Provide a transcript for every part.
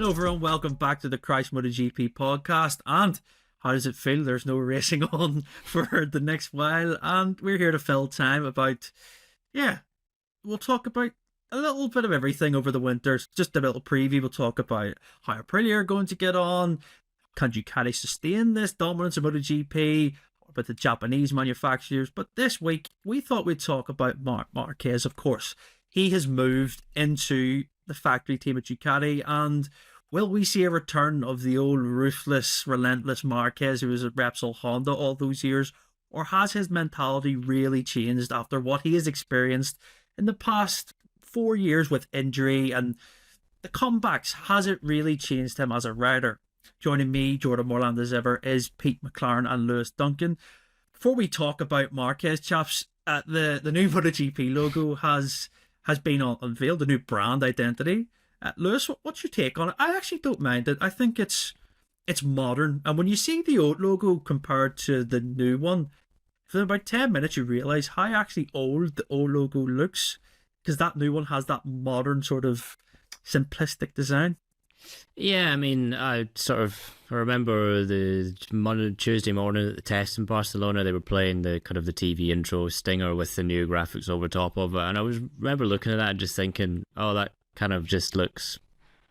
Hello everyone, welcome back to the Christ MotoGP Podcast. And how does it feel? There's no racing on for the next while, and we're here to fill time about, we'll talk about a little bit of everything over the winter. Just a little preview. We'll talk about how Aprilia are going to get on. Can Ducati sustain this dominance of MotoGP? About the Japanese manufacturers. But this week, we thought we'd talk about Marc Marquez, of course. He has moved into the factory team at Ducati, and will we see a return of the old ruthless, relentless Marquez who was at Repsol Honda all those years, or has his mentality really changed after what he has experienced in the past 4 years with injury and the comebacks? Has it really changed him as a rider? Joining me, Jordan Morland as ever, is Pete McLaren and Lewis Duncan. Before we talk about Marquez, chaps, the new MotoGP logo has been unveiled, the new brand identity. Lewis, what's your take on it? I actually don't mind it. I think it's modern, and when you see the old logo compared to the new one, for about 10 minutes you realise how actually old the old logo looks, because that new one has that modern sort of simplistic design. Yeah, I mean, I remember the Tuesday morning at the test in Barcelona, they were playing the kind of the TV intro stinger with the new graphics over top of it, and I remember looking at that and just thinking, oh, that kind of just looks,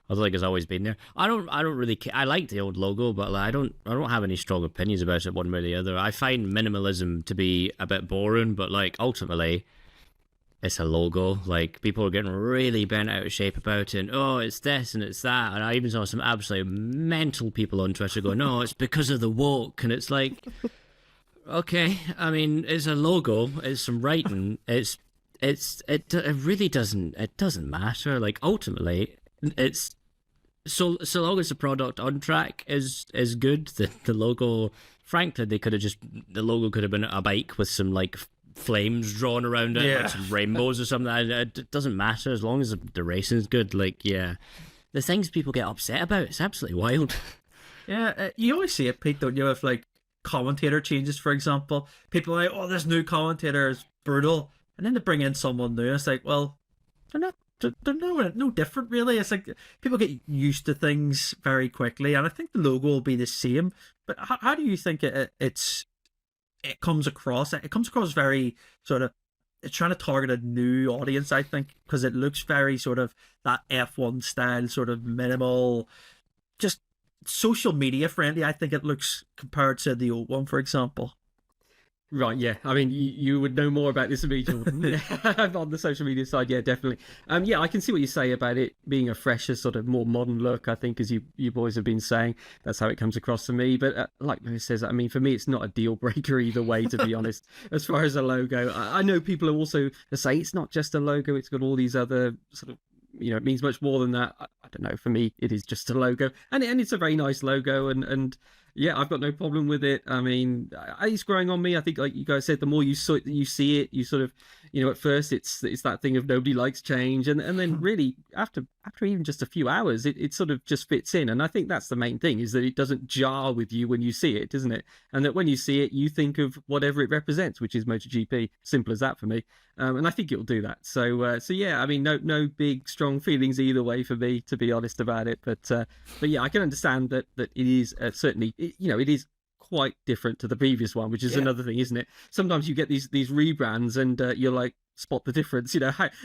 I like it's always been there. I don't really care. I like the old logo, but I don't have any strong opinions about it one way or the other. I find minimalism to be a bit boring, but ultimately, it's a logo. People are getting really bent out of shape about it, and oh, it's this and it's that. And I even saw some absolutely mental people on Twitter go, no, it's because of the woke. And it's like, okay, I mean, it's a logo, it's some writing, it really doesn't matter. Ultimately, it's so long as the product on track is good, the logo, frankly, the logo could have been a bike with some flames drawn around it, some rainbows or something. It doesn't matter as long as the racing's good. The things people get upset about, it's absolutely wild. Yeah, you always see it, Pete, don't you? If commentator changes, for example, people are like, oh, this new commentator is brutal, and then they bring in someone new, and it's like, well, they're no different really. It's like people get used to things very quickly, and I think the logo will be the same. But how do you think it comes across? It comes across very sort of, it's trying to target a new audience, I think, because it looks very sort of that F1 style, sort of minimal, just social media friendly, I think it looks, compared to the old one, for example. Right, yeah. I mean, you would know more about this than me, Jordan. On the social media side, yeah, definitely. I can see what you say about it being a fresher, sort of more modern look, I think, as you boys have been saying. That's how it comes across to me. But like Lewis says, I mean, for me, it's not a deal breaker either way, to be honest, as far as a logo. I know people are also say it's not just a logo, it's got all these other sort of, it means much more than that. I don't know. For me, it is just a logo. And it's a very nice logo, and yeah, I've got no problem with it. I mean, it's growing on me. I think, like you guys said, the more you see it, you sort of, at first it's that thing of nobody likes change, and then really after even just a few hours, it sort of just fits in. And I think that's the main thing, is that it doesn't jar with you when you see it, doesn't it? And that when you see it, you think of whatever it represents, which is MotoGP. Simple as that for me. And I think it'll do that. So yeah, I mean, no big strong feelings either way for me, to be honest about it. But yeah, I can understand that it is certainly, it is quite different to the previous one, which is another thing, isn't it? Sometimes you get these rebrands and you're like, spot the difference,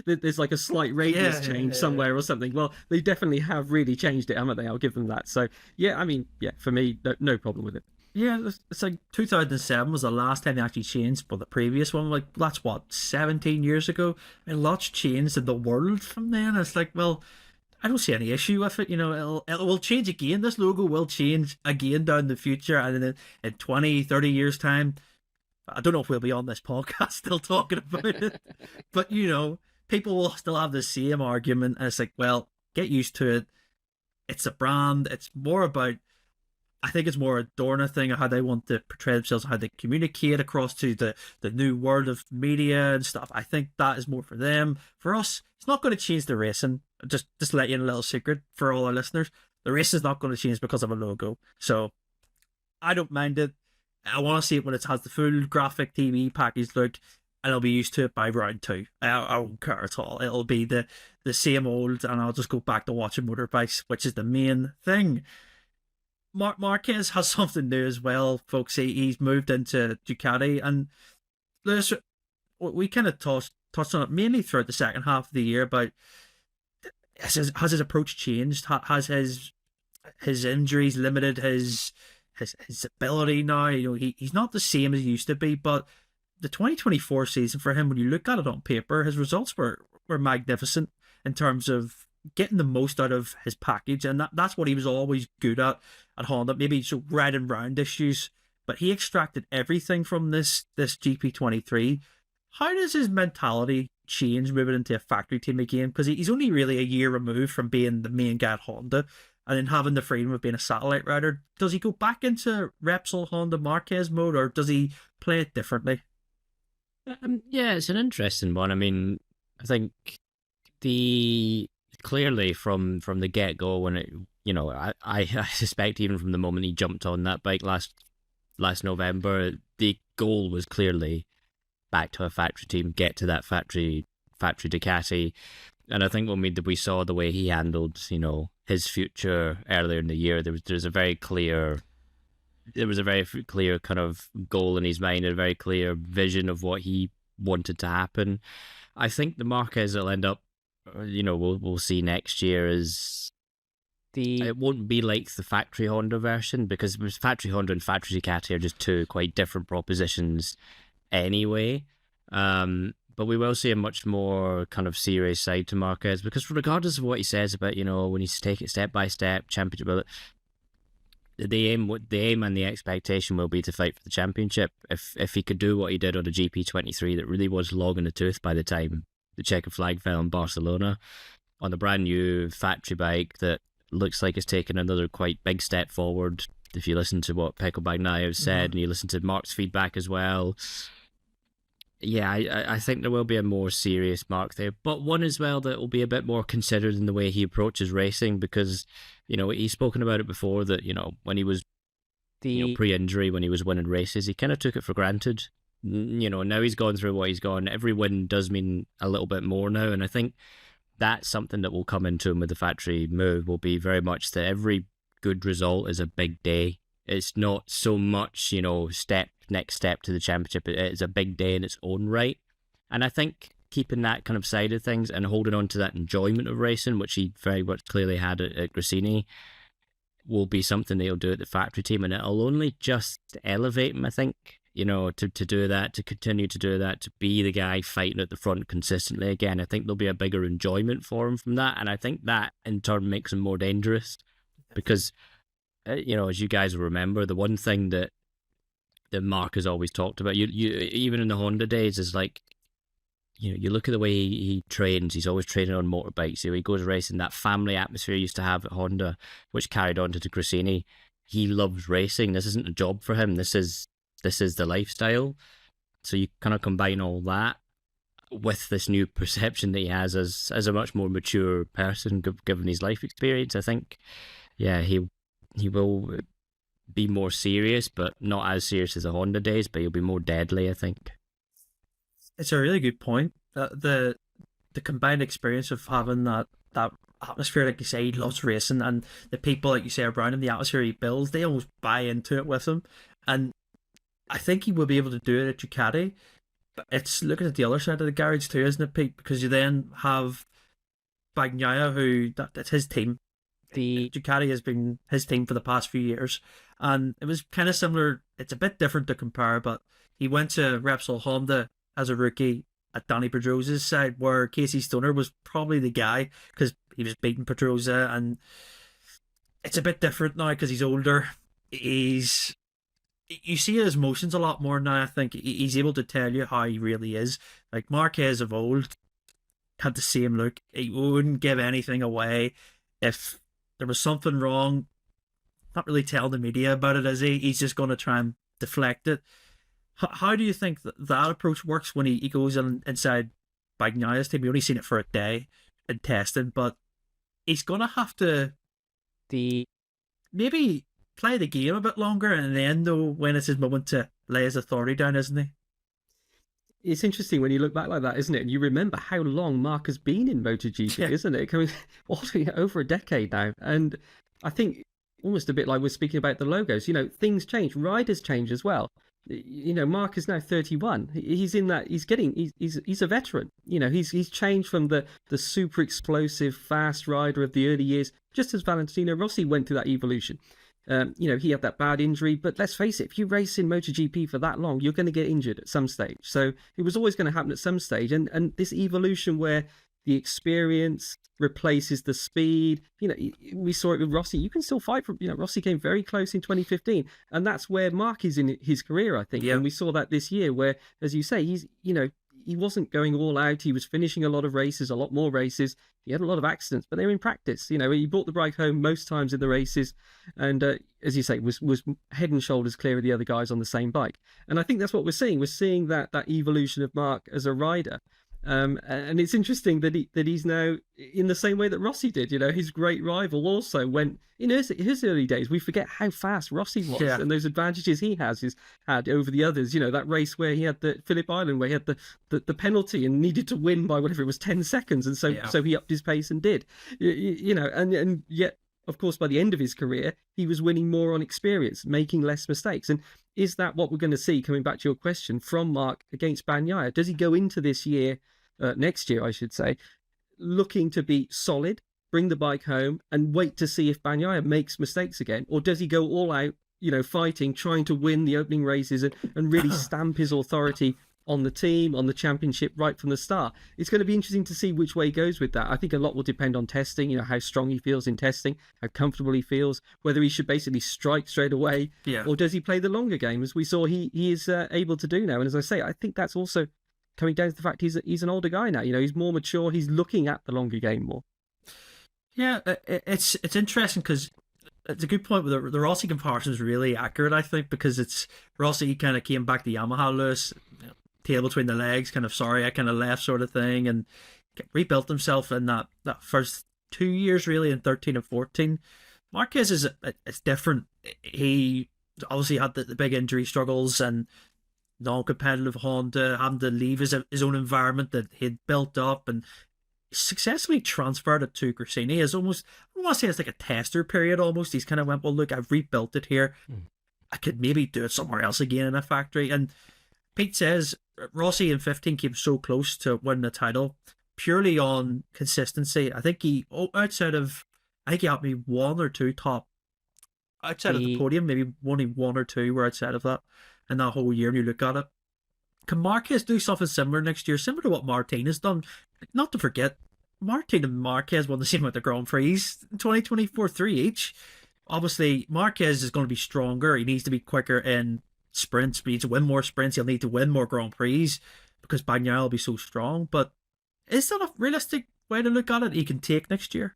there's like a slight radius change somewhere or something. Well, they definitely have really changed it, haven't they? I'll give them that. So yeah, I mean, yeah, for me, no problem with it. Yeah, it's like 2007 was the last time they actually changed, but the previous one, that's what, 17 years ago? I mean, lots changed in the world from then. It's like, well, I don't see any issue with it. It will change again. This logo will change again down the future, and then in 20, 30 years' time, I don't know if we'll be on this podcast still talking about it, but people will still have the same argument, and it's like, well, get used to it. It's a brand. It's more about, I think it's more a Dorna thing of how they want to portray themselves, how they communicate across to the new world of media and stuff. I think that is more for them. For us, it's not going to change the racing. Just let you in a little secret for all our listeners. The race is not going to change because of a logo. So I don't mind it. I want to see it when it has the full graphic TV package look. and I'll be used to it by round 2. I won't care at all. It'll be the same old, and I'll just go back to watching motorbikes, which is the main thing. Marquez has something new as well, folks. He's moved into Ducati, and we kind of touched on it mainly throughout the second half of the year about has his approach changed? Has his injuries limited his ability now? He's not the same as he used to be, but the 2024 season for him, when you look at it on paper, his results were magnificent in terms of getting the most out of his package, and that's what he was always good at Honda. Maybe so red and round issues, but he extracted everything from this GP23. How does his mentality change moving into a factory team again? Because he's only really a year removed from being the main guy at Honda and then having the freedom of being a satellite rider. Does he go back into Repsol Honda Marquez mode, or does he play it differently? Yeah, it's an interesting one. I mean, I think clearly from the get-go, when it, I suspect even from the moment he jumped on that bike last November, the goal was clearly back to a factory team, get to that factory Ducati. And I think when we saw the way he handled, his future earlier in the year, there was a very clear kind of goal in his mind, a very clear vision of what he wanted to happen. I think the Marquez that'll end up, we'll see next year is it won't be like the factory Honda version, because factory Honda and factory Ducati are just two quite different propositions anyway. But we will see a much more kind of serious side to Marquez, because regardless of what he says about, when he's taking it step by step, championship, the aim and the expectation will be to fight for the championship. If he could do what he did on the GP23, that really was long in the tooth by the time the checkered flag fell in Barcelona, on the brand new factory bike that looks like it's taken another quite big step forward. If you listen to what Pecco Bagnaia has said, and you listen to Marc's feedback as well, yeah, I think there will be a more serious Marc there, but one as well that will be a bit more considered in the way he approaches racing, because he's spoken about it before that when he was pre-injury, when he was winning races, he kind of took it for granted. Now he's gone through what he's gone. Every win does mean a little bit more now, and I think that's something that will come into him with the factory move. Will be very much that every good result is a big day. It's not so much next step to the championship. It's a big day in its own right, and I think keeping that kind of side of things and holding on to that enjoyment of racing, which he very much clearly had at Gresini, will be something they'll do at the factory team, and it'll only just elevate him, I think, to do that, to continue to do that, to be the guy fighting at the front consistently again. I think there'll be a bigger enjoyment for him from that, and I think that in turn makes him more dangerous, because as you guys will remember, the one thing that Marc has always talked about, you even in the Honda days, is like, you look at the way he trains. He's always training on motorbikes. He goes racing. That family atmosphere he used to have at Honda, which carried on to Gresini. He loves racing. This isn't a job for him. This is the lifestyle. So you kind of combine all that with this new perception that he has as a much more mature person, given his life experience. I think, yeah, he will be more serious, but not as serious as the Honda days, but he'll be more deadly, I think. It's a really good point. The combined experience of having that atmosphere, like you say, he loves racing, and the people, like you say, around him, the atmosphere he builds, they almost buy into it with him. And I think he will be able to do it at Ducati, but it's looking at the other side of the garage too, isn't it, Pete? Because you then have Bagnaia, who that's his team. The Ducati has been his team for the past few years, and it was kind of similar. It's a bit different to compare, but he went to Repsol Honda as a rookie at Danny Pedrosa's side, where Casey Stoner was probably the guy because he was beating Pedrosa, and it's a bit different now because he's older. You see his emotions a lot more now. I think he's able to tell you how he really is. Like Marquez of old had the same look. He wouldn't give anything away. If there was something wrong, not really telling the media about it, is he? He's just going to try and deflect it. How do you think that approach works when he goes inside Bagnaia's team? We only seen it for a day in testing, but he's going to have to maybe play the game a bit longer and then know when it's his moment to lay his authority down, isn't he? it's interesting when you look back like that, isn't it? And you remember how long Marc has been in MotoGP, isn't it? Coming over a decade now. And I think almost a bit like we're speaking about the logos, things change. Riders change as well. Marc is now 31. He's in that. He's a veteran. He's changed from the super explosive, fast rider of the early years, just as Valentino Rossi went through that evolution. He had that bad injury, but let's face it, if you race in MotoGP for that long, you're going to get injured at some stage. So it was always going to happen at some stage. And this evolution where the experience replaces the speed, we saw it with Rossi. You can still fight for, Rossi came very close in 2015. And that's where Marc is in his career, I think. Yeah. And we saw that this year where, as you say, he wasn't going all out. He was finishing a lot of races, a lot more races. He had a lot of accidents, but they were in practice. He brought the bike home most times in the races, and as you say, was head and shoulders clear of the other guys on the same bike. And I think that's what we're seeing. We're seeing that evolution of Marc as a rider. And it's interesting that he's now in the same way that Rossi did. His great rival also went in his early days. We forget how fast Rossi was and those advantages he had over the others. That race where he had the Phillip Island, where he had the penalty and needed to win by whatever it was 10 seconds, and so he upped his pace and did. And yet, of course, by the end of his career, he was winning more on experience, making less mistakes. And is that what we're going to see, coming back to your question, from Marc against Bagnaia? Does he go into this year, next year, I should say, looking to be solid, bring the bike home, and wait to see if Bagnaia makes mistakes again? Or does he go all out, fighting, trying to win the opening races and really stamp his authority on the team, on the championship right from the start? It's going to be interesting to see which way he goes with that. I think a lot will depend on testing, how strong he feels in testing, how comfortable he feels, whether he should basically strike straight away, or does he play the longer game, as we saw he is able to do now. And as I say, I think that's also coming down to the fact he's an older guy now. He's more mature. He's looking at the longer game more. Yeah, it's interesting because it's a good point. With the Rossi comparison is really accurate, I think, because it's Rossi kind of came back to Yamaha, Lewis, tail between the legs, kind of sorry I kind of left sort of thing, and rebuilt himself in that first 2 years really, in 13 and 14. Marquez it's different. He obviously had the big injury struggles and non-competitive Honda, having to leave his own environment that he'd built up, and successfully transferred it to Gresini as almost, I want to say it's like a tester period almost. He's kind of went, well, look, I've rebuilt it here. I could maybe do it somewhere else again in a factory. And Pete says Rossi in 15 came so close to winning the title purely on consistency. I think he had maybe one or two top outside of the podium, maybe only one or two were outside of that in that whole year. And you look at it, can Marquez do something similar next year, similar to what Martin has done? Not to forget, Martin and Marquez won the same amount of Grand Prix in 2024, 3 each. Obviously, Marquez is going to be stronger. He needs to be quicker in sprints. He needs to win more sprints. He'll need to win more Grand Prix because Bagnaia will be so strong. But is that a realistic way to look at it? He can take next year?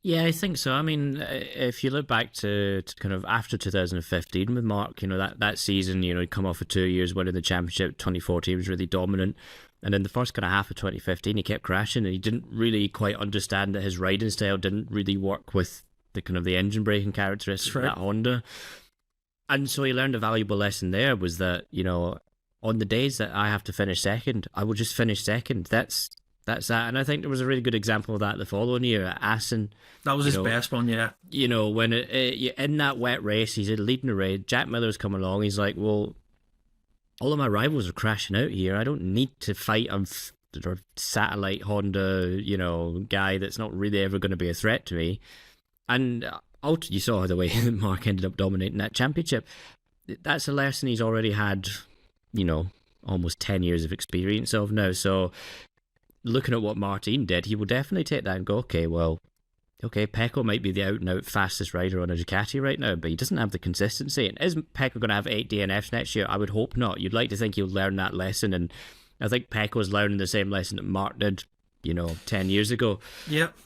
Yeah, I think so. I mean, if you look back to kind of after 2015 with Marc, that season, he'd come off of 2 years winning the championship. 2014 was really dominant. And in the first kind of half of 2015, he kept crashing, and he didn't really quite understand that his riding style didn't really work with the kind of the engine braking characteristics of that Honda. And so he learned a valuable lesson there, was that, on the days that I have to finish second, I will just finish second. That's that. And I think there was a really good example of that the following year at Assen. That was his best one, yeah. When in that wet race, he's leading the race. Jack Miller's come along. He's like, well, all of my rivals are crashing out here. I don't need to fight a satellite Honda, guy that's not really ever going to be a threat to me. And you saw the way that Marc ended up dominating that championship. That's a lesson he's already had, almost 10 years of experience of now. So looking at what Martin did, he will definitely take that and go, okay, Pecco might be the out-and-out fastest rider on a Ducati right now, but he doesn't have the consistency. And is Pecco going to have 8 DNFs next year? I would hope not. You'd like to think he'll learn that lesson, and I think Pecco's learning the same lesson that Marc did, 10 years ago. Yep.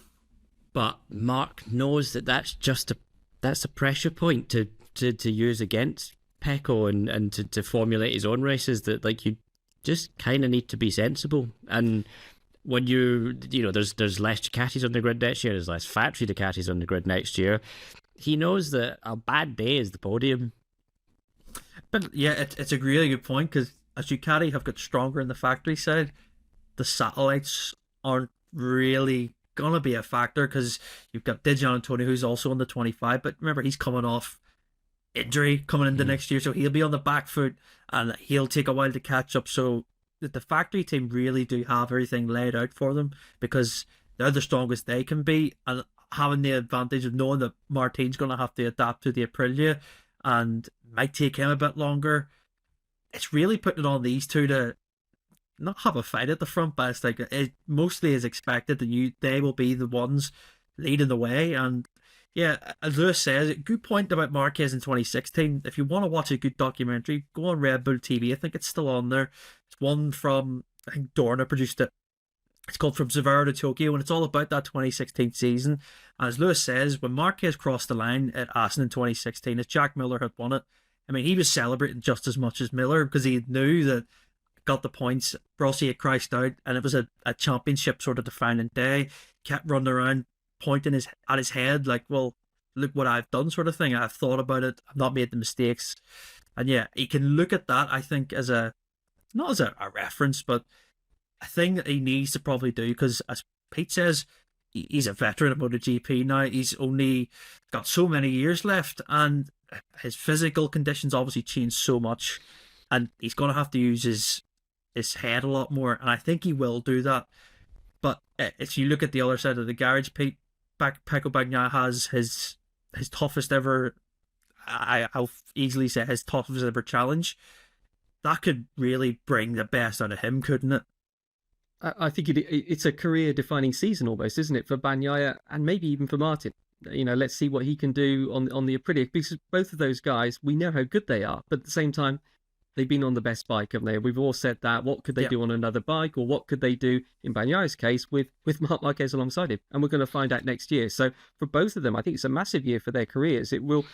But Marc knows that that's a pressure point to use against Pecco and to formulate his own races, that you just kind of need to be sensible. And when there's less Ducatis on the grid next year, there's less factory Ducatis on the grid next year, he knows that a bad day is the podium. But yeah, it's a really good point, because as Ducati have got stronger in the factory side, the satellites aren't really gonna be a factor because you've got Dijon Antonio, who's also on the 25, but remember he's coming off injury coming into next year, so he'll be on the back foot and he'll take a while to catch up. So the factory team really do have everything laid out for them because they're the strongest they can be, and having the advantage of knowing that Martin's going to have to adapt to the Aprilia and might take him a bit longer. It's really putting it on these two to not have a fight at the front, but it's like it mostly is expected that they will be the ones leading the way. And yeah, as Lewis says, a good point about Marquez in 2016. If you want to watch a good documentary, go on Red Bull TV. I think it's still on there. It's one from, I think Dorna produced it. It's called From Severo to Tokyo, and it's all about that 2016 season. And as Lewis says, when Marquez crossed the line at Assen in 2016, as Jack Miller had won it, I mean, he was celebrating just as much as Miller because he knew that got the points. Rossi had crashed out, and it was a championship sort of defining day. Kept running around, pointing at his head like, well, look what I've done sort of thing. I've thought about it. I've not made the mistakes. And yeah, he can look at that, I think, as not as a reference, but a thing that he needs to probably do because, as Pete says, he's a veteran of MotoGP now. He's only got so many years left, and his physical conditions obviously changed so much, and he's going to have to use his head a lot more, and I think he will do that. But if you look at the other side of the garage, Pete, Pecco Bagnaia has his toughest ever, I'll easily say his toughest ever challenge. That could really bring the best out of him, couldn't it? I think it's a career-defining season almost, isn't it, for Bagnaia and maybe even for Martin? You know, let's see what he can do on the Aprilia, because both of those guys, we know how good they are, but at the same time, they've been on the best bike, haven't they? We've all said that. What could they do on another bike, or what could they do, in Bagnaia's case, with Marc Marquez alongside him? And we're going to find out next year. So for both of them, I think it's a massive year for their careers. It will,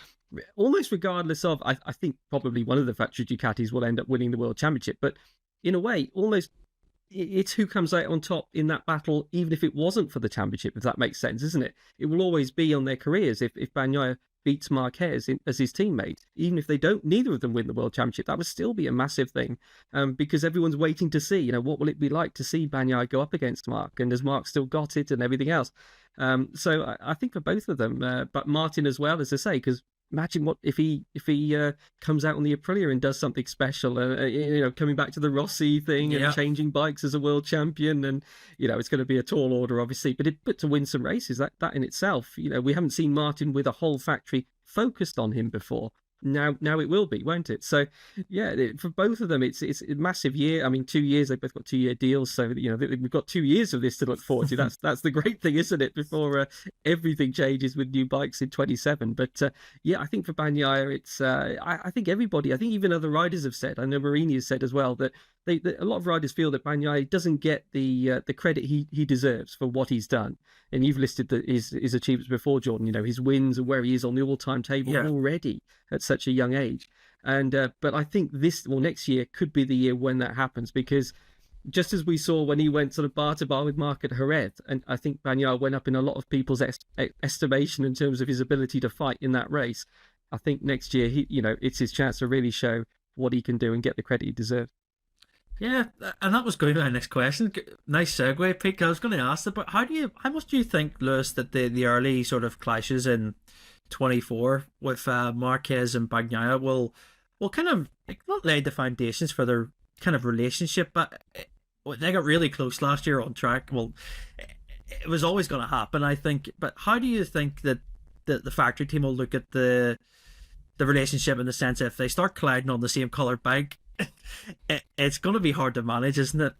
almost regardless of, I think probably one of the Factory Ducatis will end up winning the World Championship, but in a way, almost it's who comes out on top in that battle, even if it wasn't for the championship, if that makes sense, isn't it? It will always be on their careers. If Bagnaia beats Marquez as his teammate, even if they don't, neither of them win the World Championship, that would still be a massive thing, because everyone's waiting to see, you know, what will it be like to see Bagnaia go up against Marc, and has Marc still got it and everything else. So I think for both of them, but Martin as well, as I say, because imagine what if he comes out on the Aprilia and does something special, you know, coming back to the Rossi thing and changing bikes as a world champion, and you know, it's going to be a tall order, obviously, but to win some races, that in itself, you know, we haven't seen Martin with a whole factory focused on him before. Now it will be, won't it? So yeah, for both of them, it's a massive year. I mean, 2 years, they've both got 2-year deals, so you know, we've got 2 years of this to look forward to. That's the great thing, isn't it? Before everything changes with new bikes in 27. But yeah, I think for Bagnaia, it's I think everybody, I think even other riders have said, I know Marini has said as well, that a lot of riders feel that Bagnaia doesn't get the credit he deserves for what he's done. And you've listed his achievements before, Jordan. You know, his wins and where he is on the all-time table already at such a young age. And but I think next year could be the year when that happens, because just as we saw when he went sort of bar to bar with Marc at Jerez, and I think Bagnaia went up in a lot of people's estimation in terms of his ability to fight in that race. I think next year, it's his chance to really show what he can do and get the credit he deserves. Yeah, and that was going to my next question. Nice segue, Pete. I was going to ask about how much do you think, Lewis, that the early sort of clashes in 24 with Marquez and Bagnaia will kind of not lay the foundations for their kind of relationship, but they got really close last year on track. Well, it was always going to happen, I think. But how do you think that the factory team will look at the relationship, in the sense that if they start colliding on the same coloured bike, it's going to be hard to manage, isn't it?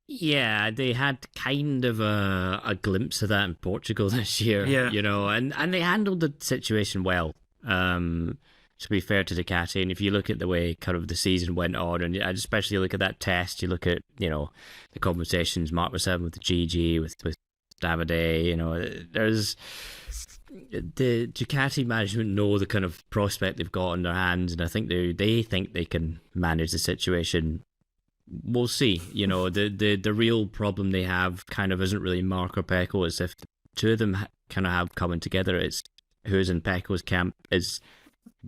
Yeah, they had kind of a glimpse of that in Portugal this year, you know, and they handled the situation well, to be fair to Ducati. And if you look at the way kind of the season went on, and especially look at that test, you look at, you know, the conversations Marc was having with the GG, with Davide, you know, there's the Ducati management know the kind of prospect they've got on their hands, and I think they think they can manage the situation. We'll see. You know, the real problem they have kind of isn't really Marc or Pecco. It's if the two of them kind of have coming together, it's who's in Pecco's camp is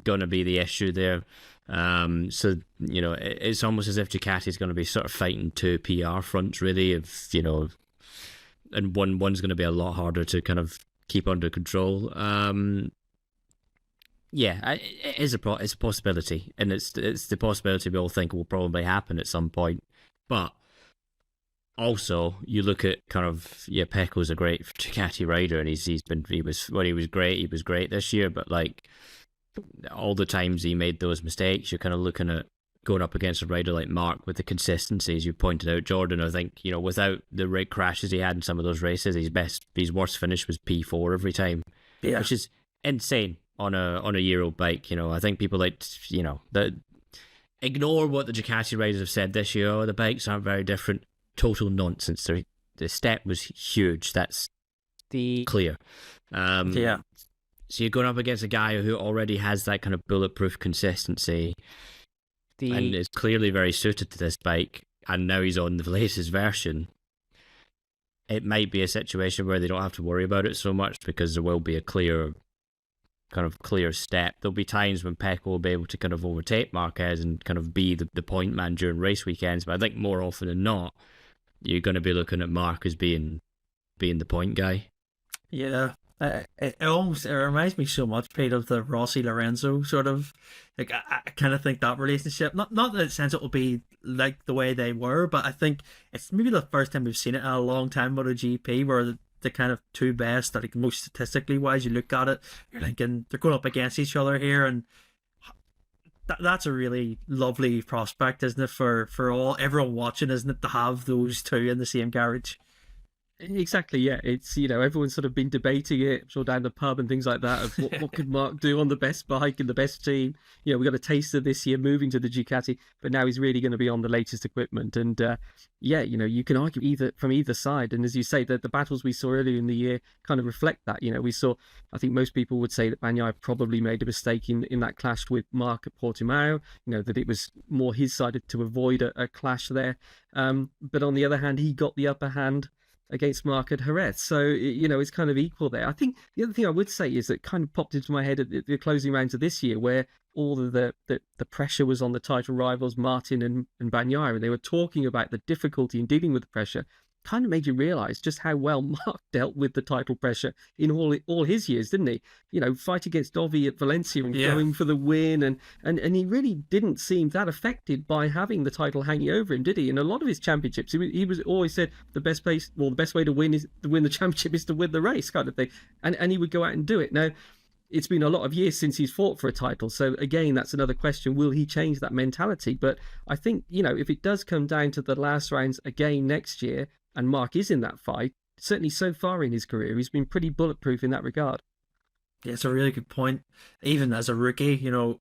going to be the issue there. So, you know, it's almost as if Ducati's going to be sort of fighting two PR fronts, really, and one's going to be a lot harder to kind of keep under control. It is it's a possibility, and it's the possibility we all think will probably happen at some point. But also, you look at kind of Pecco's a great Ducati rider, and he was great this year. But like all the times he made those mistakes, you're kind of looking at going up against a rider like Marc with the consistency, as you pointed out, Jordan. I think, you know, without the rig crashes he had in some of those races, his worst finish was P4 every time, which is insane on a year-old bike. You know, I think people like, you know, that ignore what the Ducati riders have said this year. Oh, the bikes aren't very different. Total nonsense. The step was huge. That's clear. So you're going up against a guy who already has that kind of bulletproof consistency and is clearly very suited to this bike, and now he's on the latest version. It might be a situation where they don't have to worry about it so much, because there will be a clear step. There'll be times when Pecco will be able to kind of overtake Marquez and kind of be the point man during race weekends, but I think more often than not, you're going to be looking at Marc as being the point guy. Yeah. It reminds me so much, Pete, of the Rossi Lorenzo sort of, like, I kind of think that relationship, not in the sense it will be like the way they were, but I think it's maybe the first time we've seen it in a long time, MotoGP, where the kind of two best, like most statistically wise, you look at it, you're thinking they're going up against each other here, and that's a really lovely prospect, isn't it, for everyone watching, isn't it, to have those two in the same garage. Exactly, yeah. It's, you know, everyone's sort of been debating it, sort of down the pub and things like that, of what could Marc do on the best bike and the best team. You know, we got a taster this year moving to the Ducati, but now he's really going to be on the latest equipment. And you know, you can argue from either side. And as you say, the battles we saw earlier in the year kind of reflect that. You know, we saw, I think most people would say that Bagnaia probably made a mistake in that clash with Marc at Portimao. You know, that it was more his side to avoid a clash there. But on the other hand, he got the upper hand against Marc at Jerez. So, you know, it's kind of equal there. I think the other thing I would say is that kind of popped into my head at the closing rounds of this year, where all of the pressure was on the title rivals, Martin and Bagnaia, and they were talking about the difficulty in dealing with the pressure. Kind of made you realise just how well Marc dealt with the title pressure in all his years, didn't he? You know, fight against Dovi at Valencia and going for the win, and he really didn't seem that affected by having the title hanging over him, did he? In a lot of his championships, he was always said the best way to win the championship is to win the race, kind of thing, and he would go out and do it. Now, it's been a lot of years since he's fought for a title, so again, that's another question. Will he change that mentality? But I think, you know, if it does come down to the last rounds again next year, and Marc is in that fight, certainly so far in his career, he's been pretty bulletproof in that regard. Yeah, it's a really good point. Even as a rookie, you know,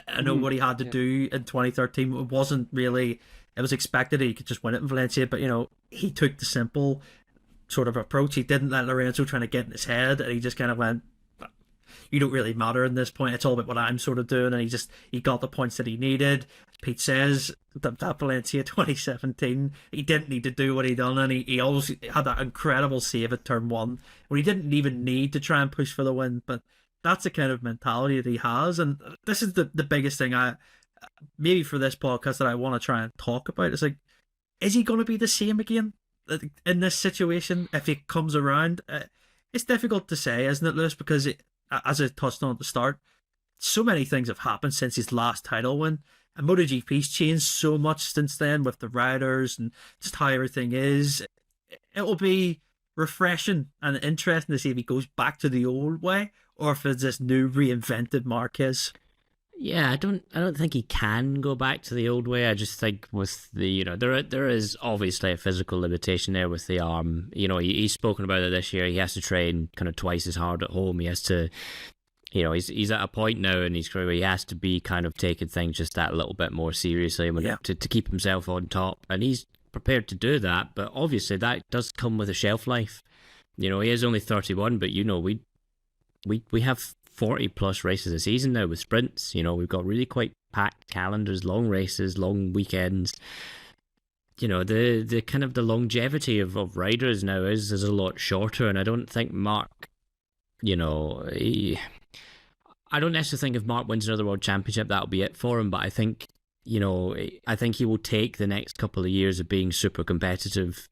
I know what he had to do in 2013. It wasn't really, it was expected he could just win it in Valencia, but, you know, he took the simple sort of approach. He didn't let Lorenzo trying to get in his head, and he just kind of went, you don't really matter in this point. It's all about what I'm sort of doing. And he got the points that he needed. Pete says that Valencia 2017, he didn't need to do what he done. And he always had that incredible save at turn one where he didn't even need to try and push for the win. But that's the kind of mentality that he has. And this is the biggest thing maybe for this podcast that I want to try and talk about. It's like, is he going to be the same again in this situation if he comes around? It's difficult to say, isn't it, Lewis? Because as I touched on at the start, so many things have happened since his last title win, and MotoGP's changed so much since then with the riders and just how everything is. It will be refreshing and interesting to see if he goes back to the old way or if it's this new reinvented Marquez. Yeah, I don't think he can go back to the old way. I just think with the, you know, there is obviously a physical limitation there with the arm. You know, he's spoken about it this year. He has to train kind of twice as hard at home. He has to, you know, he's at a point now in his career where he has to be kind of taking things just that little bit more seriously to keep himself on top. And he's prepared to do that, but obviously that does come with a shelf life. You know, he is only 31, but, you know, we have 40 plus races a season now with sprints. You know, we've got really quite packed calendars, long races, long weekends. You know, the kind of the longevity of riders now is a lot shorter, and I don't think Marc, you know, I don't necessarily think if Mark wins another world championship, that'll be it for him. But I think, I think he will take the next couple of years of being super competitive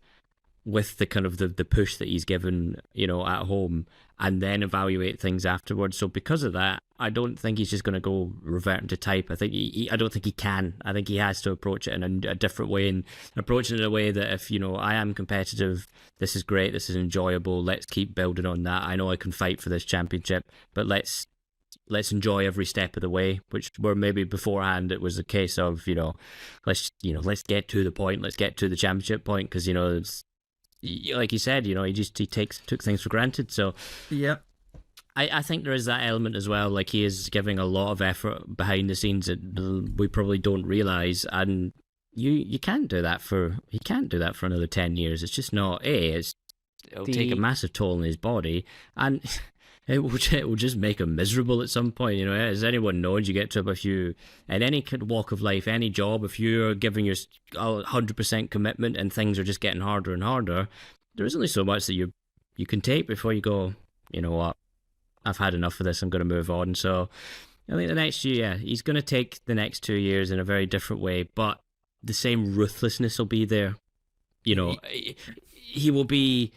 with the kind of the push that he's given, at home, and then evaluate things afterwards. So because of that, I don't think he's just going to go reverting to type. I think I don't think he can. I think he has to approach it in a different way, and approach it in a way that if, I am competitive, this is great, this is enjoyable, let's keep building on that. I know I can fight for this championship, but let's enjoy every step of the way, which where maybe beforehand it was a case of, let's get to the point, let's get to the championship point, because, it's, like you said, he took things for granted. So yeah, I think there is that element as well. Like, he is giving a lot of effort behind the scenes that we probably don't realize, and you can't do that for another 10 years. It's just not. It'll take a massive toll on his body, and it will just make him miserable at some point. As anyone knows, you get to if you in any walk of life, any job, if you're giving your 100% commitment and things are just getting harder and harder, there is only so much that you can take before you go, you know what, I've had enough of this, I'm going to move on. So I think the next year, he's going to take the next 2 years in a very different way, but the same ruthlessness will be there. He will be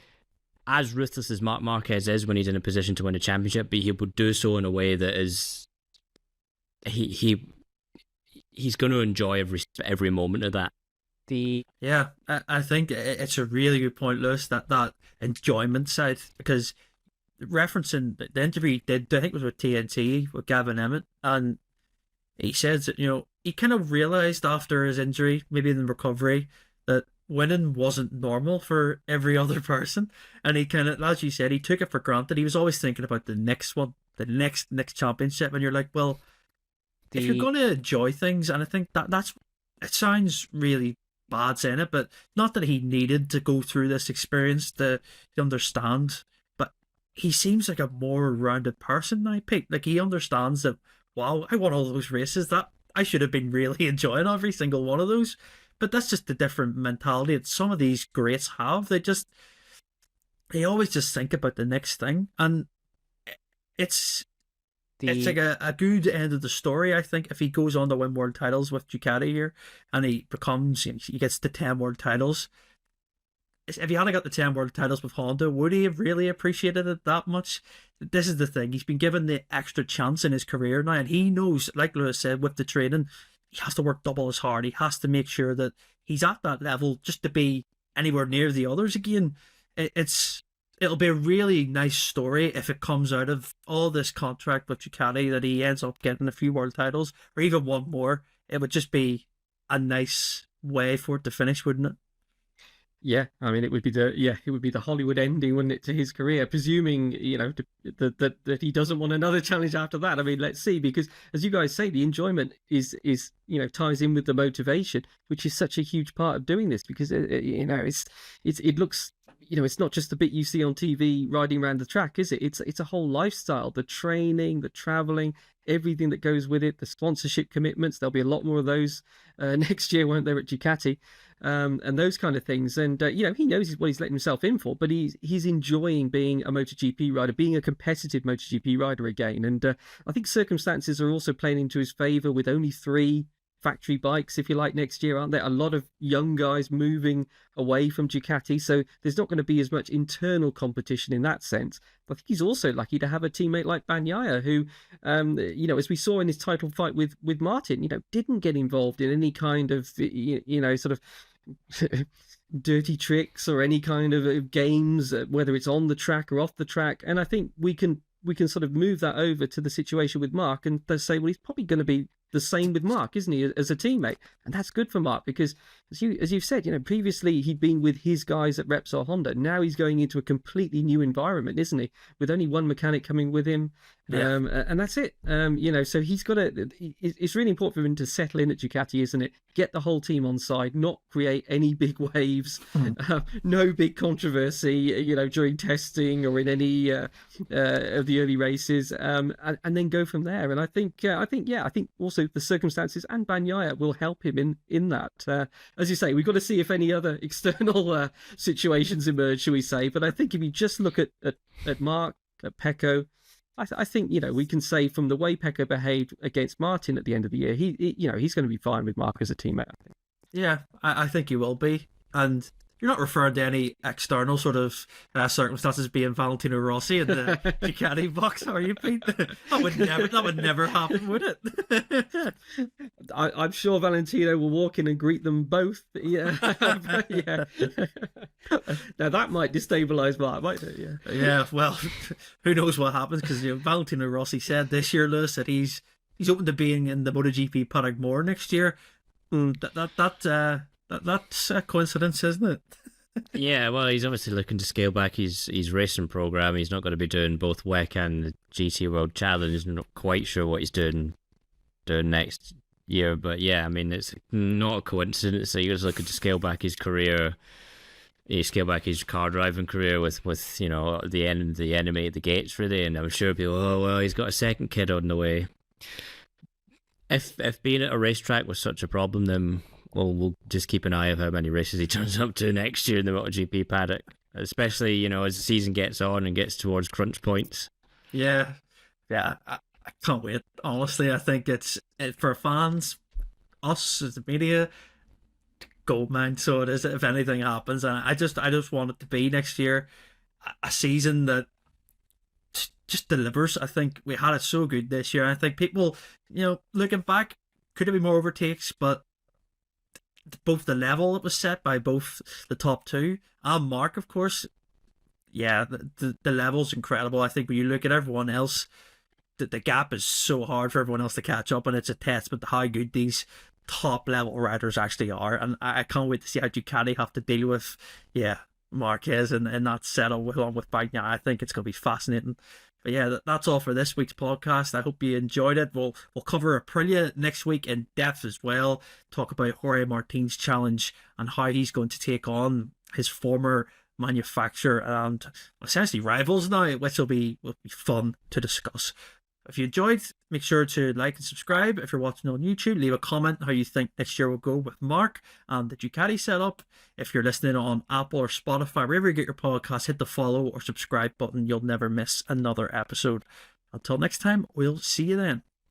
as ruthless as Marc Marquez is when he's in a position to win a championship, but he would do so in a way that is he's going to enjoy every moment of that. Yeah, I think it's a really good point, Lewis, that enjoyment side, because referencing the interview he did, I think it was with TNT, with Gavin Emmett, and he says that, he kind of realised after his injury, maybe in the recovery, that winning wasn't normal for every other person, and he kind of, as you said, he took it for granted. He was always thinking about the next one, the next championship, and you're like, well, if you're going to enjoy things, and I think that's, it sounds really bad saying it, but not that he needed to go through this experience to understand, but he seems like a more rounded person now, Pete. Like, he understands that, wow, I won all those races, that I should have been really enjoying every single one of those. But that's just the different mentality that some of these greats have. They always just think about the next thing, and it's like a good end of the story, I think, if he goes on to win world titles with Ducati here, and he gets the 10 world titles. If he hadn't got the 10 world titles with Honda, would he have really appreciated it that much? This is the thing. He's been given the extra chance in his career now, and he knows, like Lewis said, with the training, he has to work double as hard. He has to make sure that he's at that level just to be anywhere near the others again. It'll be a really nice story if it comes out of all this contract with Ducati that he ends up getting a few world titles, or even one more. It would just be a nice way for it to finish, wouldn't it? Yeah, I mean, it would be the Hollywood ending, wouldn't it, to his career? Presuming, that he doesn't want another challenge after that. I mean, let's see, because as you guys say, the enjoyment is ties in with the motivation, which is such a huge part of doing this, because it looks. It's not just the bit you see on TV riding around the track, is it? It's a whole lifestyle, the training, the traveling, everything that goes with it, the sponsorship commitments. There'll be a lot more of those next year, won't there, at Ducati, and those kind of things. And he knows what he's letting himself in for, but he's enjoying being a MotoGP rider, being a competitive MotoGP rider again. And I think circumstances are also playing into his favour with only 3 factory bikes, if you like, next year, aren't there? A lot of young guys moving away from Ducati, so there's not going to be as much internal competition in that sense. But I think he's also lucky to have a teammate like Bagnaia, who, as we saw in his title fight with Martin, didn't get involved in any kind of, sort of dirty tricks or any kind of games, whether it's on the track or off the track. And I think we can sort of move that over to the situation with Marc and say, well, he's probably going to be the same with Marc, isn't he, as a teammate? And that's good for Marc, because as you've said, previously he'd been with his guys at Repsol Honda. Now he's going into a completely new environment, isn't he? With only one mechanic coming with him, and that's it. So he's got to. It's really important for him to settle in at Ducati, isn't it? Get the whole team on side, not create any big waves, no big controversy, during testing or in any of the early races, and then go from there. And I think also the circumstances and Bagnaia will help him in that. As you say, we've got to see if any other external situations emerge, shall we say. But I think if you just look at Marc, at Pecco, I think, we can say from the way Pecco behaved against Martin at the end of the year, he's going to be fine with Marc as a teammate, I think. Yeah, I think he will be. And you're not referring to any external sort of circumstances being Valentino Rossi in the Ducati box, are you, Pete? That would never happen, would it? I'm sure Valentino will walk in and greet them both. Yeah, yeah. Now that might destabilise Marc, might it? Yeah. Yeah. Well, who knows what happens? Because Valentino Rossi said this year, Lewis, that he's open to being in the MotoGP paddock more next year. That's a coincidence, isn't it? Yeah, well, he's obviously looking to scale back his racing program. He's not going to be doing both WEC and the GT World Challenge. He's not quite sure what he's doing next year, but yeah, I mean, it's not a coincidence that he's looking to scale back his career. He scale back his car driving career with the enemy at the gates, really. And I'm sure people, oh well, he's got a second kid on the way. If being at a racetrack was such a problem, then we'll just keep an eye on how many races he turns up to next year in the MotoGP paddock, especially, as the season gets on and gets towards crunch points. Yeah. I can't wait. Honestly, I think it's for fans, us as the media, goldmine. So it is if anything happens, and I just want it to be next year a season that just delivers. I think we had it so good this year. I think people, looking back, could have been more overtakes, but both the level that was set by both the top two and Marc, of course, yeah, the level's incredible. I think when you look at everyone else, the gap is so hard for everyone else to catch up, and it's a testament to how good these top level riders actually are. And I can't wait to see how Ducati have to deal with, Marquez and that setup with Bagnaia. I think it's going to be fascinating. But yeah, that's all for this week's podcast. I hope you enjoyed it. We'll cover Aprilia next week in depth as well. Talk about Jorge Martin's challenge and how he's going to take on his former manufacturer and essentially rivals now, which will be fun to discuss. If you enjoyed, make sure to like and subscribe. If you're watching on YouTube, leave a comment how you think next year will go with Marc and the Ducati setup. If you're listening on Apple or Spotify, wherever you get your podcast, hit the follow or subscribe button. You'll never miss another episode. Until next time, we'll see you then.